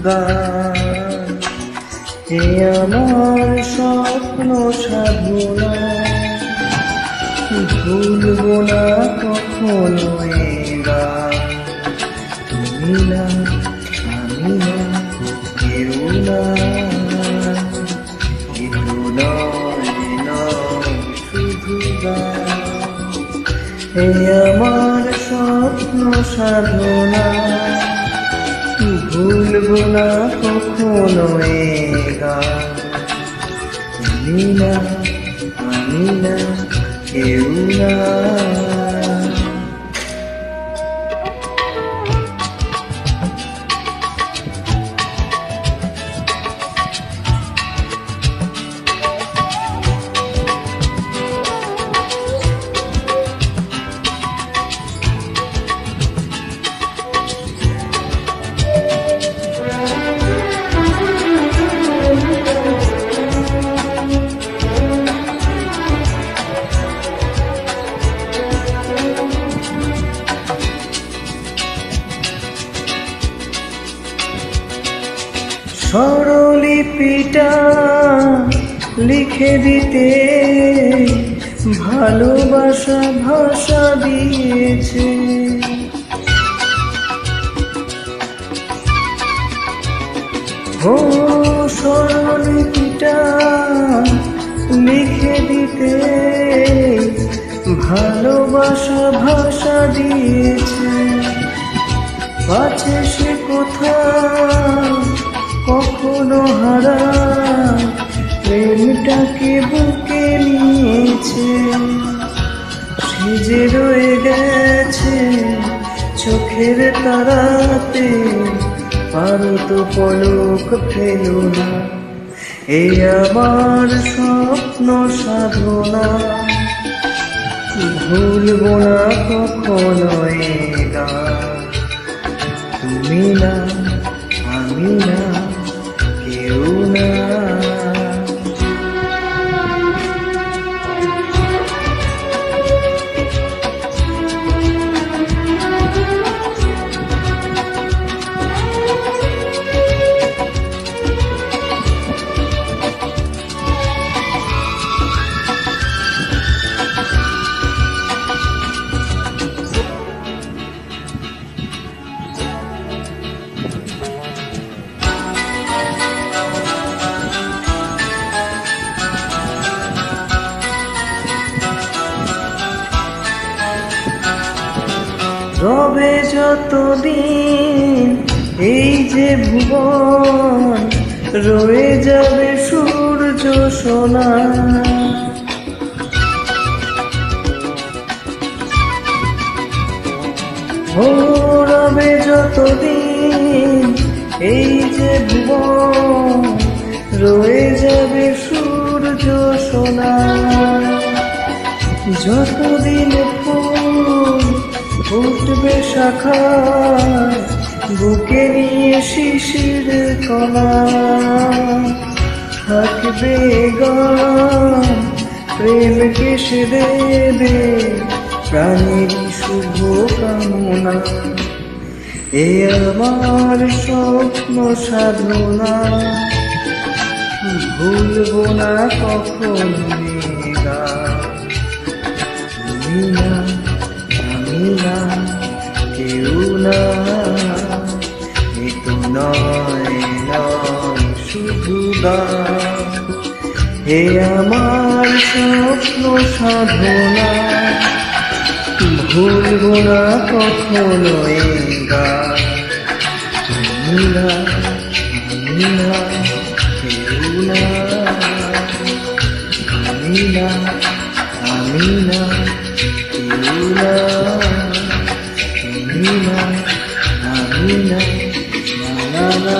গান। এ আমার স্বপ্ন সাধনা, ভুলবো না কখনো এ গান। তুমি না, আমি না, কেউ না, কিন্তু নয় নয় শুধু গান। এ আমার স্বপ্ন সাধনা, ভুলবো না কখনো এ গান। তুমি না, আমি না, কেউ না। স্বরলিপিটা লিখে দিতে ভালোবাসা ভাষা দিয়েছে। ও স্বরলিপিটা লিখে দিতে ভালোবাসা ভাষা দিয়েছে। পাছে সে কোথাও কখনো হারায় প্রেমটাকে বুকে নিয়েছে। সে যে রয়ে গেছে চোখের তারাতে, পারো তো পলক ফেলো না। এই আমার স্বপ্ন সাধনা, ভুলবো না কখনো এ গান। তুমি না, আমি না, কেউ না। রবে যতদিন এই যে ভুবন, রয়ে যাবে সূর্য সোনা। ও রবে যতদিন এই যে ভুবন, রয়ে যাবে সূর্য সোনা। যতদিন ফুল ফুটবে শাখায়, বুকে নিয়ে শিশির কণা, থাকবে গান প্রেমকে সে দেবে প্রাণের শুভ কামনা। এ আমার স্বপ্ন সাধনা, ভুলবো না কখনো এ গান। তুমি না, আমি না, কেউ না, এ তো নয় নয় শুধু গান। হে আমার স্বপ্ন সাধনা, ভুলবো না কখনো এ গান। তুমি না, আমি না, কেউ না। আমি না, আমি না, কেউ না। তুমি না, আমি না, না না না।